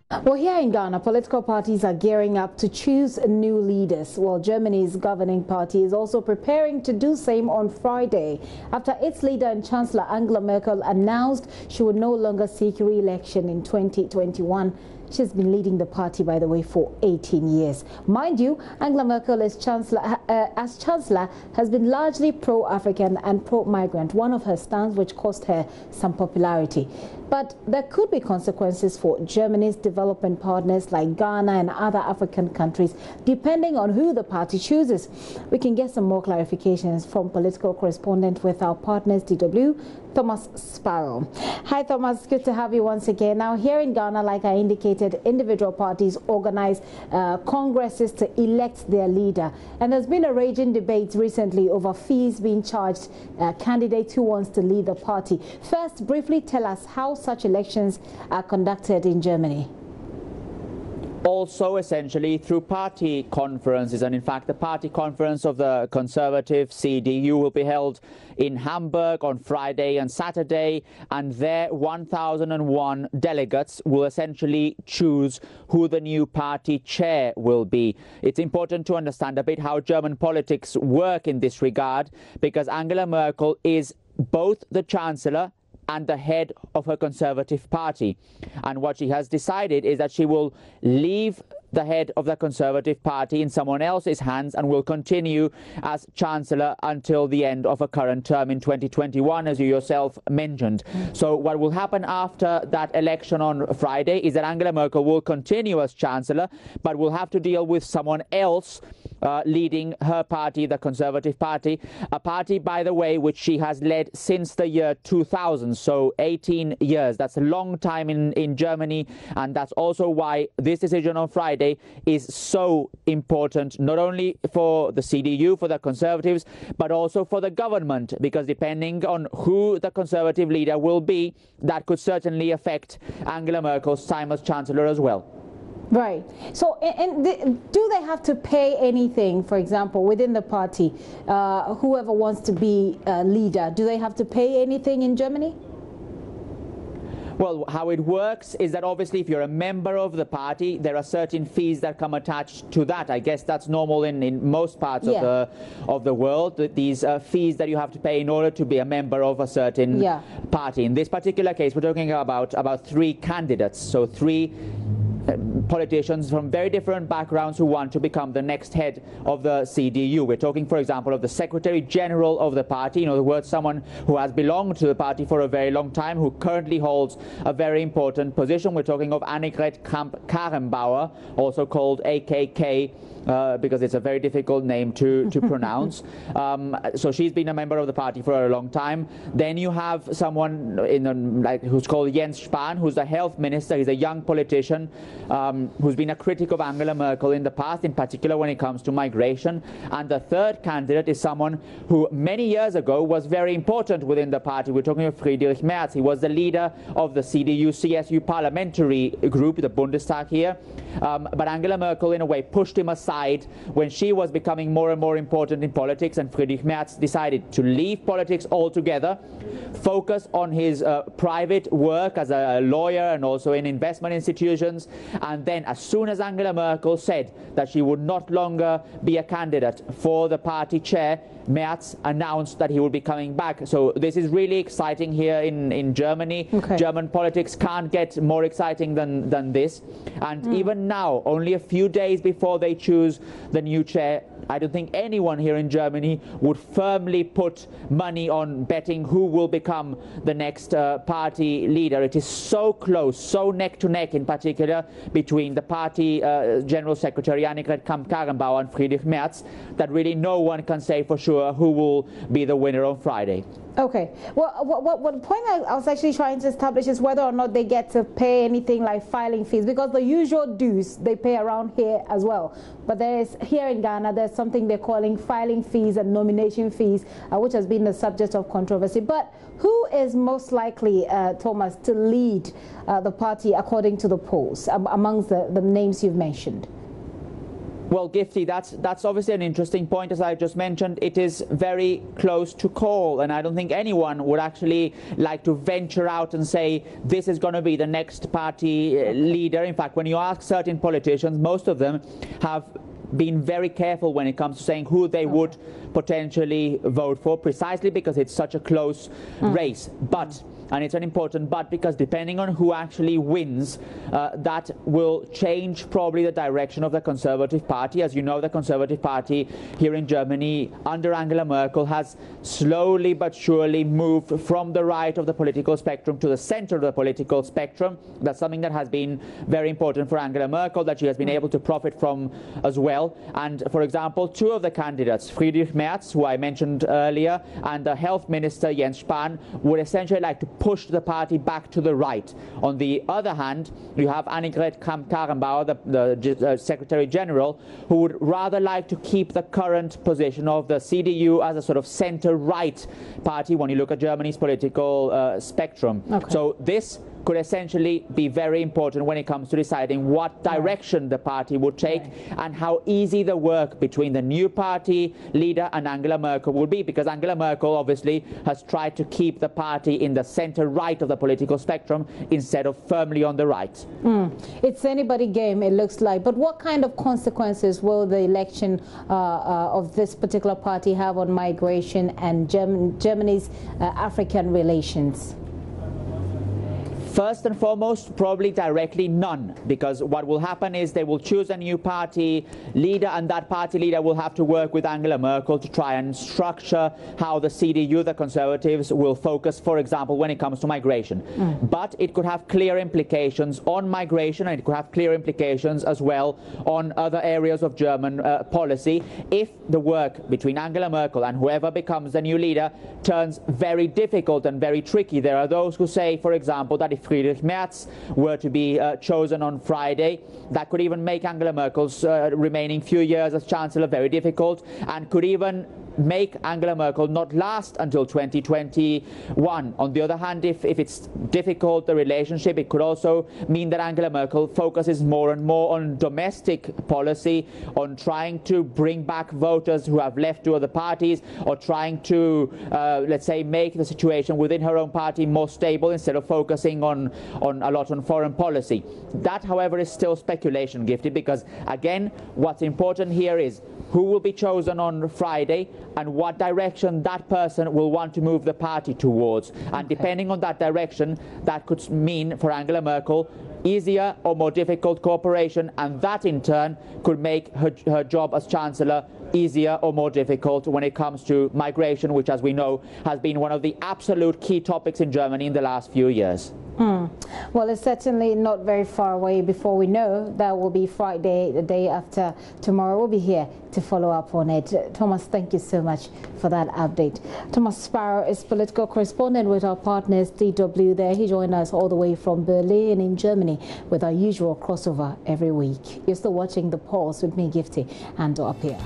Well, here in Ghana, political parties are gearing up to choose new leaders, while Germany's governing party is also preparing to do same on Friday, after its leader and Chancellor Angela Merkel announced she would no longer seek re-election in 2021. She's been leading the party, by the way, for 18 years. Mind you, Angela Merkel as Chancellor has been largely pro-African and pro-migrant, one of her stands which cost her some popularity. But there could be consequences for Germany's development partners like Ghana and other African countries, depending on who the party chooses. We can get some more clarifications from political correspondent with our partners DW, Thomas Sparrow. Hi Thomas, good to have you once again. Now here in Ghana, like I indicated, individual parties organize congresses to elect their leader. And there's been a raging debate recently over fees being charged candidates who wants to lead the party. First, briefly tell us how such elections are conducted in Germany. Also essentially through party conferences, and in fact the party conference of the conservative CDU will be held in Hamburg on Friday and Saturday, and there 1,001 delegates will essentially choose who the new party chair will be. It's important to understand a bit how German politics work in this regard, because Angela Merkel is both the Chancellor and the head of her Conservative Party. And what she has decided is that she will leave the head of the Conservative Party in someone else's hands and will continue as Chancellor until the end of her current term in 2021, as you yourself mentioned. So what will happen after that election on Friday is that Angela Merkel will continue as Chancellor, but will have to deal with someone else leading her party, the Conservative Party, a party, by the way, which she has led since the year 2000, so 18 years. That's a long time in Germany, and that's also why this decision on Friday is so important, not only for the CDU, for the Conservatives, but also for the government, because depending on who the Conservative leader will be, that could certainly affect Angela Merkel's time as Chancellor as well. Right. So, do they have to pay anything, for example, within the party, whoever wants to be a leader, do they have to pay anything in Germany? Well, how it works is that obviously if you're a member of the party, there are certain fees that come attached to that. I guess that's normal in most parts of the world, these fees that you have to pay in order to be a member of a certain party. In this particular case, we're talking about three candidates, so three politicians from very different backgrounds who want to become the next head of the CDU. We're talking, for example, of the Secretary General of the party, in other words, someone who has belonged to the party for a very long time, who currently holds a very important position. We're talking of Annegret Kramp-Karrenbauer, also called AKK, because it's a very difficult name to pronounce. So she's been a member of the party for a long time. Then you have someone who's called Jens Spahn, who's the health minister. He's a young politician who's been a critic of Angela Merkel in the past, in particular when it comes to migration. And the third candidate is someone who many years ago was very important within the party. We're talking of Friedrich Merz. He was the leader of the CDU-CSU parliamentary group, the Bundestag here. But Angela Merkel, in a way, pushed him aside when she was becoming more and more important in politics, and Friedrich Merz decided to leave politics altogether, focus on his private work as a lawyer and also in investment institutions. And then as soon as Angela Merkel said that she would not longer be a candidate for the party chair, Merz announced that he would be coming back. So this is really exciting here in Germany. German politics can't get more exciting than this. And even now, only a few days before they choose the new chair, I don't think anyone here in Germany would firmly put money on betting who will become the next party leader. It is so close, so neck to neck in particular, between the party General Secretary Annegret Kramp-Karrenbauer and Friedrich Merz, that really no one can say for sure who will be the winner on Friday. Okay. Well, what point I was actually trying to establish is whether or not they get to pay anything like filing fees, because the usual dues they pay around here as well. But here in Ghana, there's something they're calling filing fees and nomination fees, which has been the subject of controversy. But who is most likely, Thomas, to lead the party according to the polls amongst the names you've mentioned? Well, Gifty, that's obviously an interesting point. As I just mentioned, it is very close to call, and I don't think anyone would actually like to venture out and say this is going to be the next party leader. In fact, when you ask certain politicians, most of them have been very careful when it comes to saying who they would potentially vote for, precisely because it's such a close race. But, and it's an important but, because depending on who actually wins, that will change probably the direction of the Conservative Party. As you know, the Conservative Party here in Germany under Angela Merkel has slowly but surely moved from the right of the political spectrum to the center of the political spectrum. That's something that has been very important for Angela Merkel, that she has been able to profit from as well. And for example, two of the candidates, Friedrich Merz, who I mentioned earlier, and the health minister Jens Spahn, would essentially like to push the party back to the right. On the other hand, you have Annegret Kramp-Karrenbauer, the Secretary General, who would rather like to keep the current position of the CDU as a sort of center-right party when you look at Germany's political spectrum. Okay. So this could essentially be very important when it comes to deciding what direction the party would take and how easy the work between the new party leader and Angela Merkel will be, because Angela Merkel obviously has tried to keep the party in the center-right of the political spectrum instead of firmly on the right. It's anybody game, it looks like. But what kind of consequences will the election of this particular party have on migration and Germany's African relations? First and foremost, probably directly none, because what will happen is they will choose a new party leader, and that party leader will have to work with Angela Merkel to try and structure how the CDU, the Conservatives, will focus, for example, when it comes to migration. But it could have clear implications on migration, and it could have clear implications as well on other areas of German policy if the work between Angela Merkel and whoever becomes the new leader turns very difficult and very tricky. There are those who say, for example, that if Friedrich Merz were to be chosen on Friday, that could even make Angela Merkel's remaining few years as Chancellor very difficult, and could even make Angela Merkel not last until 2021. On the other hand, if it's difficult, the relationship, it could also mean that Angela Merkel focuses more and more on domestic policy, on trying to bring back voters who have left to other parties, or trying to, let's say, make the situation within her own party more stable instead of focusing on a lot on foreign policy. That, however, is still speculation, Gifted, because, again, what's important here is who will be chosen on Friday and what direction that person will want to move the party towards. And depending on that direction, that could mean for Angela Merkel easier or more difficult cooperation, and that in turn could make her job as Chancellor easier or more difficult when it comes to migration, which, as we know, has been one of the absolute key topics in Germany in the last few years. Well, it's certainly not very far away before we know that will be Friday, the day after tomorrow. We'll be here to follow up on it. Thomas, thank you so much for that update. Thomas Sparrow is political correspondent with our partners DW there. He joined us all the way from Berlin in Germany with our usual crossover every week. You're still watching The Pulse with me, Gifty, and up here.